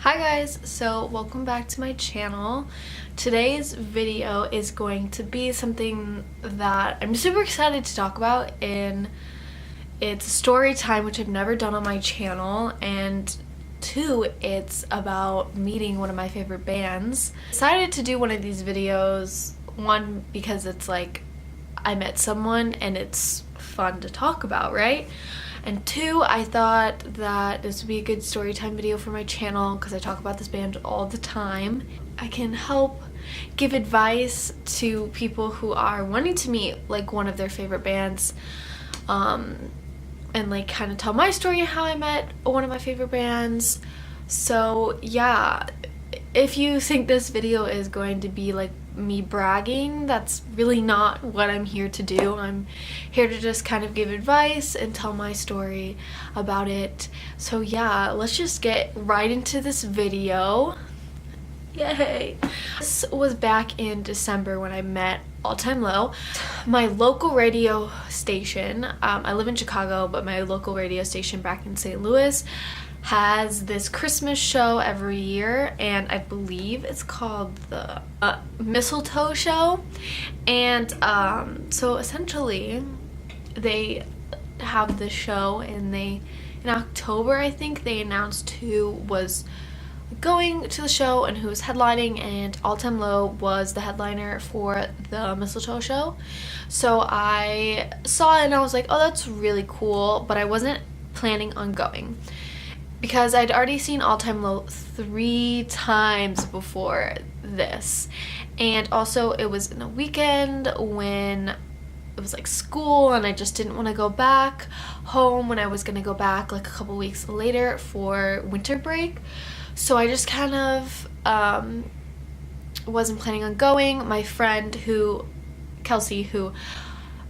Hi guys, so welcome back to my channel. Today's video is going to be something that I'm super excited to talk about, and it's story time, which I've never done on my channel, and two, it's about meeting one of my favorite bands. I decided to do one of these videos, one, because it's like I met someone and it's fun to talk about, right? And two, I thought that this would be a good story time video for my channel because I talk about this band all the time. I can help give advice to people who are wanting to meet like one of their favorite bands, and like kind of tell my story of how I met one of my favorite bands. So yeah, if you think this video is going to be like me bragging, that's really not what I'm here to do. I'm here to just kind of give advice and tell my story about it. So yeah, let's just get right into this video. Yay! This was back in December when I met All Time Low. My local radio station, I live in Chicago, but my local radio station back in St. Louis has this Christmas show every year, and I believe it's called the Mistletoe Show. And so essentially they have this show, and in October I think they announced who was going to the show and who was headlining, and All Time Low was the headliner for the Mistletoe Show. So I saw it and I was like, oh, that's really cool, but I wasn't planning on going because I'd already seen All Time Low 3 times before this, and also it was in a weekend when it was like school and I just didn't want to go back home when I was gonna go back like a couple weeks later for winter break. So I just kind of wasn't planning on going. My friend Kelsey, who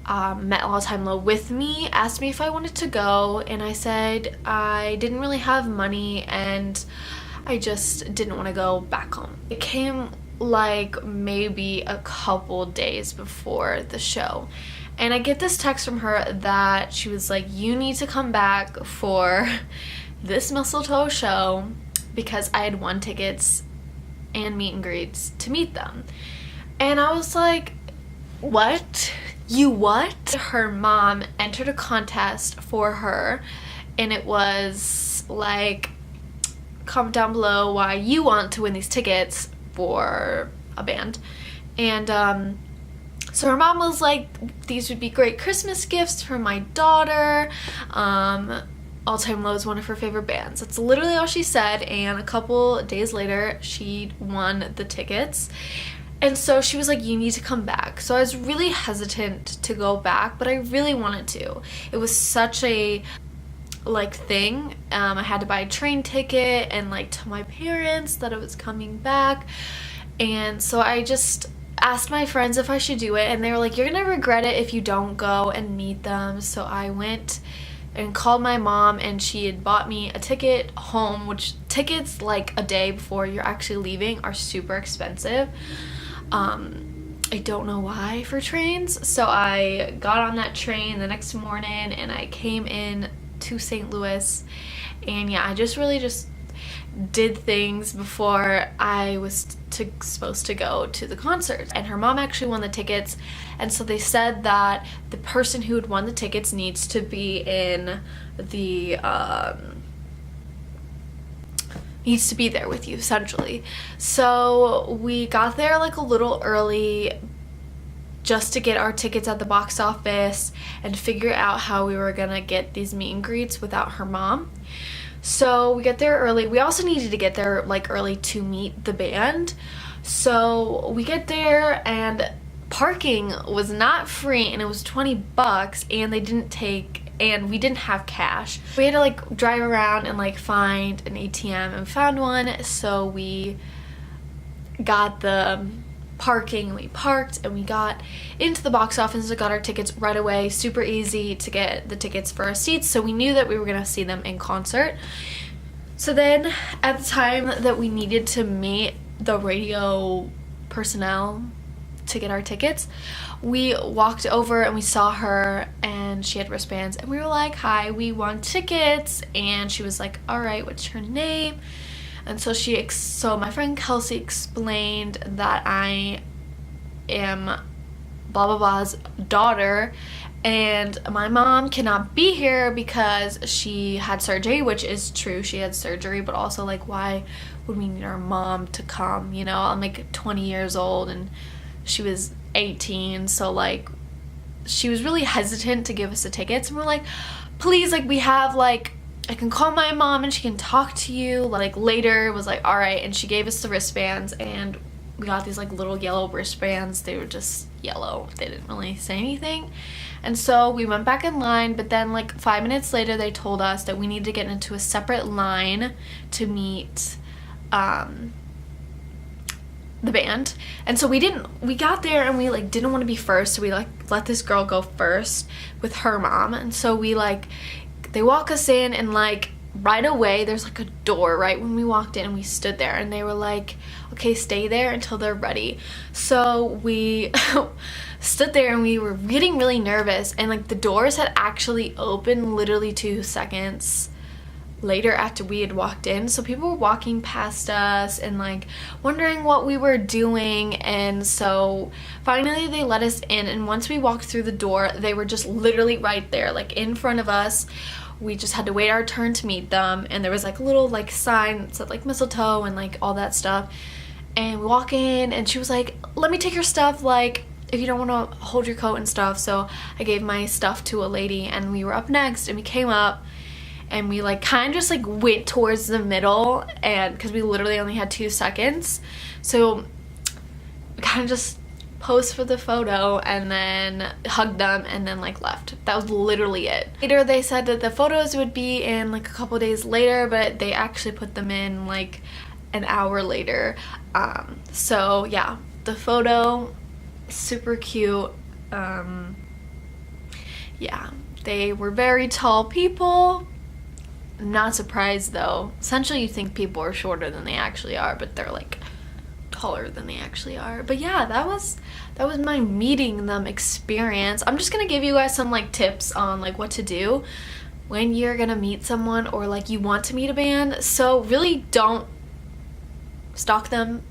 met All Time Low with me, asked me if I wanted to go, and I said I didn't really have money and I just didn't want to go back home. It came like maybe a couple days before the show, and I get this text from her that she was like, you need to come back for this Mistletoe Show, because I had won tickets and meet and greets to meet them. And I was like, what? You what? Her mom entered a contest for her, and it was like, comment down below why you want to win these tickets for a band. And so her mom was like, these would be great Christmas gifts for my daughter. All Time Low is one of her favorite bands. That's literally all she said, and a couple days later she won the tickets. And so she was like, you need to come back. So I was really hesitant to go back, but I really wanted to. It was such a like thing. I had to buy a train ticket and like tell my parents that I was coming back. And so I just asked my friends if I should do it, and they were like, you're gonna regret it if you don't go and meet them. So I went and called my mom, and she had bought me a ticket home, which tickets like a day before you're actually leaving are super expensive. I don't know why for trains. So I got on that train the next morning and I came in to St. Louis, and yeah, I just really just did things before I was supposed to go to the concert. And her mom actually won the tickets, and so they said that the person who had won the tickets needs to be in the needs to be there with you, essentially. So we got there like a little early just to get our tickets at the box office and figure out how we were gonna get these meet and greets without her mom. So we get there early. We also needed to get there like early to meet the band. So we get there, and parking was not free, and it was 20 bucks, and and we didn't have cash. We had to like drive around and like find an ATM, and we found one. So we got the parking, we parked, and we got into the box office and got our tickets right away. Super easy to get the tickets for our seats, so we knew that we were gonna see them in concert. So then at the time that we needed to meet the radio personnel to get our tickets, we walked over and we saw her, and she had wristbands, and we were like, hi, we want tickets. And she was like, all right, what's your name? And so so my friend Kelsey explained that I am blah blah blah's daughter, and my mom cannot be here because she had surgery, which is true, she had surgery, but also like, why would we need our mom to come, you know? I'm like 20 years old and she was 18, so like she was really hesitant to give us the tickets, and we're like, please, like, we have, like, I can call my mom and she can talk to you like later. It was like, all right. And she gave us the wristbands, and we got these like little yellow wristbands. They were just yellow, they didn't really say anything. And so we went back in line, but then like 5 minutes later they told us that we needed to get into a separate line to meet the band. And so we got there and we like didn't want to be first, so we like let this girl go first with her mom. And so we like, they walk us in, and like right away there's like a door right when we walked in, and we stood there and they were like, okay, stay there until they're ready. So we stood there and we were getting really nervous, and like the doors had actually opened literally 2 seconds later after we had walked in. So people were walking past us and like wondering what we were doing, and so finally they let us in. And once we walked through the door, they were just literally right there, like in front of us. We just had to wait our turn to meet them, and there was like a little like sign that said like mistletoe and like all that stuff. And we walk in and she was like, let me take your stuff, like if you don't want to hold your coat and stuff. So I gave my stuff to a lady, and we were up next, and we came up and we like kind of just like went towards the middle, and because we literally only had 2 seconds, so we kind of just posed for the photo and then hugged them and then like left. That was literally it. Later they said that the photos would be in like a couple days later, but they actually put them in like an hour later. So yeah, the photo, super cute. Yeah, they were very tall people. Not surprised though. Essentially you think people are shorter than they actually are, but they're like taller than they actually are. But yeah, that was my meeting them experience. I'm just gonna give you guys some like tips on like what to do when you're gonna meet someone, or like you want to meet a band. So really don't stalk them.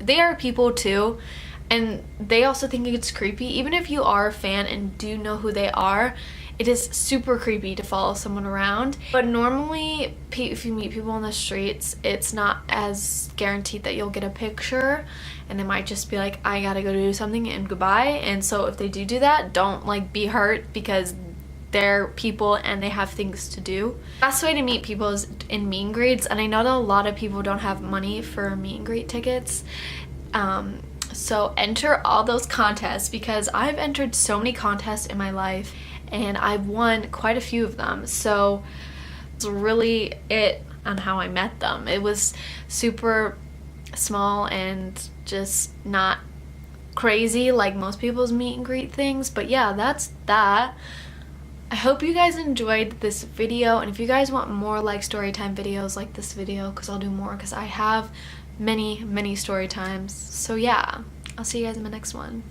They are people too, and they also think it's creepy. Even if you are a fan and do know who they are, it is super creepy to follow someone around. But normally if you meet people on the streets, it's not as guaranteed that you'll get a picture, and they might just be like, I gotta go do something and goodbye. And so if they do that, don't like be hurt, because they're people and they have things to do. The best way to meet people is in meet and greets, and I know that a lot of people don't have money for meet and greet tickets. So enter all those contests, because I've entered so many contests in my life and I've won quite a few of them. So it's really it on how I met them. It was super small and just not crazy like most people's meet and greet things. But yeah, that's that. I hope you guys enjoyed this video, and if you guys want more like story time videos like this video, because I'll do more, because I have many story times. So yeah, I'll see you guys in my next one.